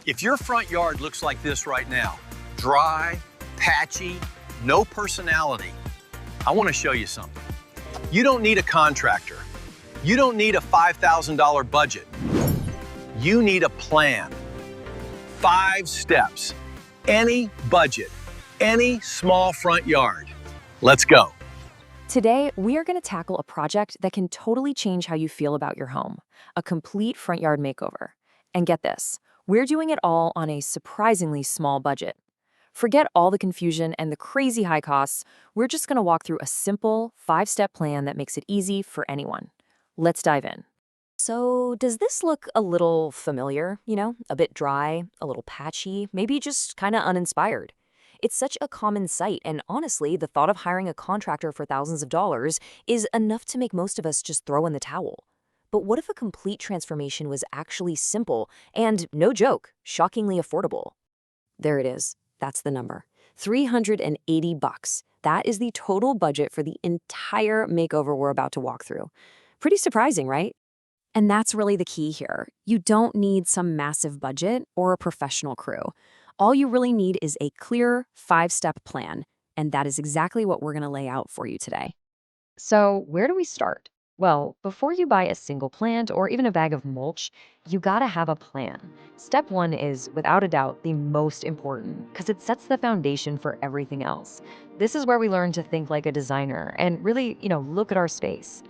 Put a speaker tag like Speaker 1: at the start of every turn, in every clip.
Speaker 1: If your front yard looks like this right now, dry, patchy, no personality, I want to show you something. You don't need a contractor. You don't need a $5,000 budget. You need a plan. 5 steps. Any budget, any small front yard. Let's go.
Speaker 2: Today, we are going to tackle a project that can totally change how you feel about your home, a complete front yard makeover. And get this, we're doing it all on a surprisingly small budget. Forget all the confusion and the crazy high costs. We're just going to walk through a simple 5-step plan that makes it easy for anyone. Let's dive in. So, does this look a little familiar? A bit dry, a little patchy, maybe just kind of uninspired? It's such a common sight, and honestly, the thought of hiring a contractor for thousands of dollars is enough to make most of us just throw in the towel. But what if a complete transformation was actually simple and, no joke, shockingly affordable? There it is. That's the number. $380. That is the total budget for the entire makeover we're about to walk through. Pretty surprising, right? And that's really the key here. You don't need some massive budget or a professional crew. All you really need is a clear 5-step plan, and that is exactly what we're going to lay out for you today. So, where do we start? Well, before you buy a single plant or even a bag of mulch, you gotta have a plan. Step 1 is, without a doubt, the most important because it sets the foundation for everything else. This is where we learn to think like a designer and really, look at our space.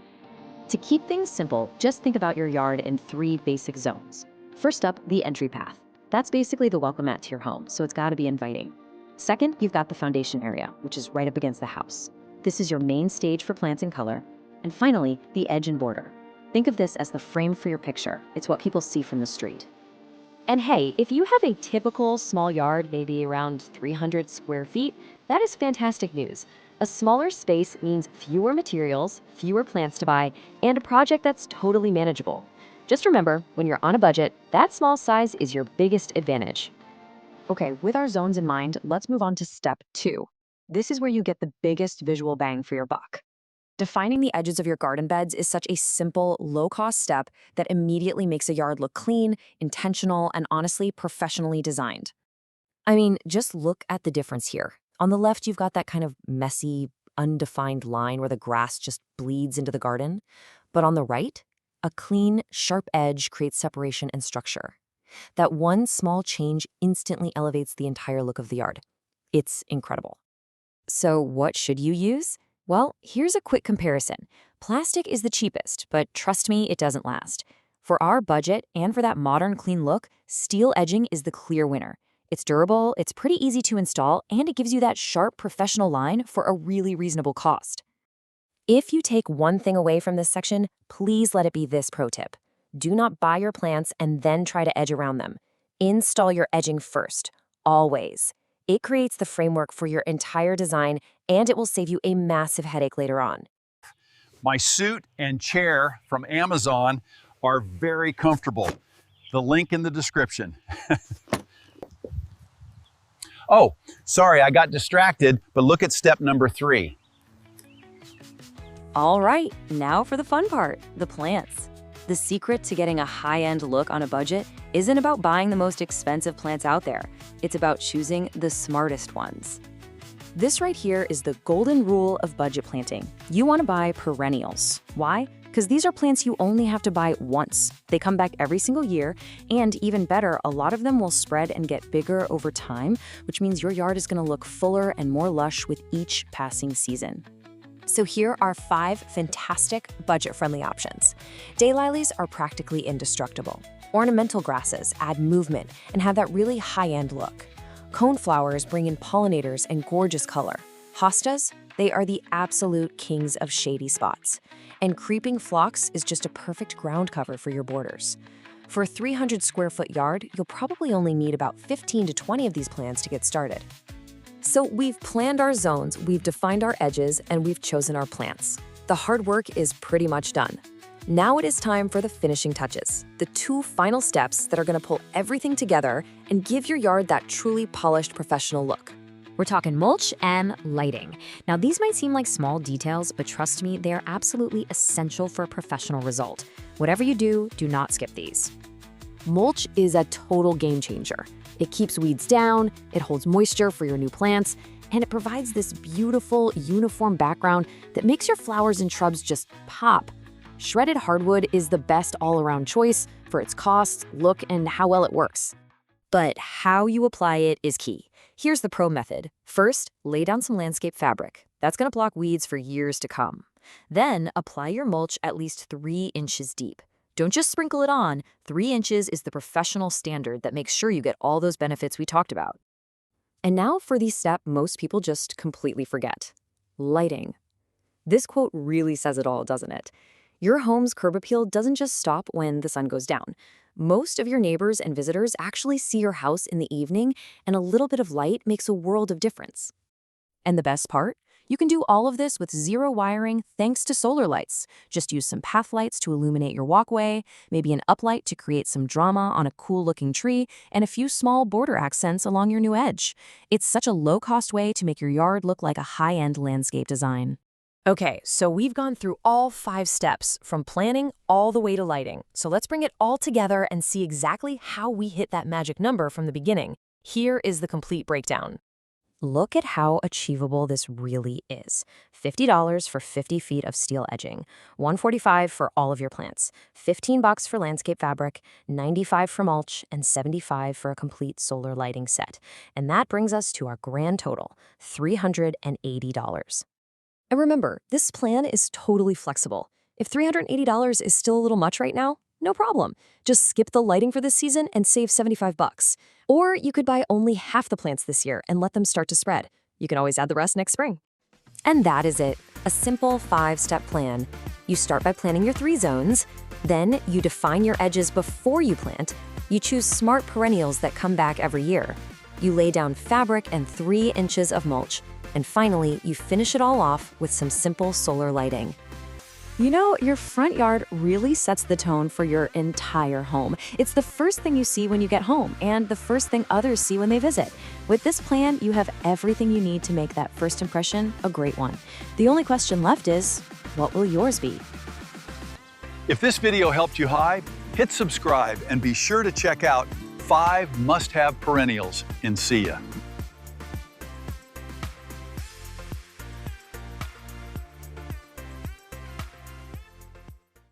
Speaker 2: To keep things simple, just think about your yard in 3 basic zones. First up, the entry path. That's basically the welcome mat to your home, so it's gotta be inviting. Second, you've got the foundation area, which is right up against the house. This is your main stage for plants and color. And finally, the edge and border. Think of this as the frame for your picture. It's what people see from the street. And hey, if you have a typical small yard, maybe around 300 square feet, that is fantastic news. A smaller space means fewer materials, fewer plants to buy, and a project that's totally manageable. Just remember, when you're on a budget, that small size is your biggest advantage. Okay, with our zones in mind, let's move on to step 2. This is where you get the biggest visual bang for your buck. Defining the edges of your garden beds is such a simple, low-cost step that immediately makes a yard look clean, intentional, and honestly, professionally designed. I mean, just look at the difference here. On the left, you've got that kind of messy, undefined line where the grass just bleeds into the garden. But on the right, a clean, sharp edge creates separation and structure. That one small change instantly elevates the entire look of the yard. It's incredible. So what should you use? Well, here's a quick comparison. Plastic is the cheapest, but trust me, it doesn't last. For our budget and for that modern clean look, steel edging is the clear winner. It's durable, it's pretty easy to install, and it gives you that sharp professional line for a really reasonable cost. If you take one thing away from this section, please let it be this pro tip. Do not buy your plants and then try to edge around them. Install your edging first, always. It creates the framework for your entire design, and it will save you a massive headache later on.
Speaker 1: My suit and chair from Amazon are very comfortable. The link in the description. Oh, sorry, I got distracted, but look at step number 3.
Speaker 2: All right, now for the fun part, the plants. The secret to getting a high-end look on a budget isn't about buying the most expensive plants out there. It's about choosing the smartest ones. This right here is the golden rule of budget planting. You want to buy perennials. Why? Because these are plants you only have to buy once. They come back every single year, and even better, a lot of them will spread and get bigger over time, which means your yard is going to look fuller and more lush with each passing season. So here are 5 fantastic budget-friendly options. Daylilies are practically indestructible. Ornamental grasses add movement and have that really high-end look. Coneflowers bring in pollinators and gorgeous color. Hostas, they are the absolute kings of shady spots. And creeping phlox is just a perfect ground cover for your borders. For a 300 square foot yard, you'll probably only need about 15 to 20 of these plants to get started. So we've planned our zones, we've defined our edges, and we've chosen our plants. The hard work is pretty much done. Now it is time for the finishing touches, the 2 final steps that are going to pull everything together and give your yard that truly polished professional look. We're talking mulch and lighting. Now, these might seem like small details, but trust me, they are absolutely essential for a professional result. Whatever you do, do not skip these. Mulch is a total game changer. It keeps weeds down, it holds moisture for your new plants, and it provides this beautiful, uniform background that makes your flowers and shrubs just pop. Shredded hardwood is the best all-around choice for its cost, look, and how well it works. But how you apply it is key. Here's the pro method. First, lay down some landscape fabric. That's going to block weeds for years to come. Then, apply your mulch at least 3 inches deep. Don't just sprinkle it on. 3 inches is the professional standard that makes sure you get all those benefits we talked about. And now for the step most people just completely forget. Lighting. This quote really says it all, doesn't it? Your home's curb appeal doesn't just stop when the sun goes down. Most of your neighbors and visitors actually see your house in the evening, and a little bit of light makes a world of difference. And the best part? You can do all of this with zero wiring thanks to solar lights. Just use some path lights to illuminate your walkway, maybe an uplight to create some drama on a cool-looking tree, and a few small border accents along your new edge. It's such a low-cost way to make your yard look like a high-end landscape design. Okay, so we've gone through all 5 steps, from planning all the way to lighting. So let's bring it all together and see exactly how we hit that magic number from the beginning. Here is the complete breakdown. Look at how achievable this really is. $50 for 50 feet of steel edging, $145 for all of your plants, $15 for landscape fabric, $95 for mulch, and $75 for a complete solar lighting set. And that brings us to our grand total, $380. And remember, this plan is totally flexible. If $380 is still a little much right now, no problem. Just skip the lighting for this season and save $75. Or you could buy only half the plants this year and let them start to spread. You can always add the rest next spring. And that is it, a simple 5-step plan. You start by planning your 3 zones, then you define your edges before you plant. You choose smart perennials that come back every year. You lay down fabric and 3 inches of mulch. And finally, you finish it all off with some simple solar lighting. You know, your front yard really sets the tone for your entire home. It's the first thing you see when you get home, and the first thing others see when they visit. With this plan, you have everything you need to make that first impression a great one. The only question left is, what will yours be?
Speaker 3: If this video helped you high, hit subscribe and be sure to check out 5 must-have perennials in SIA.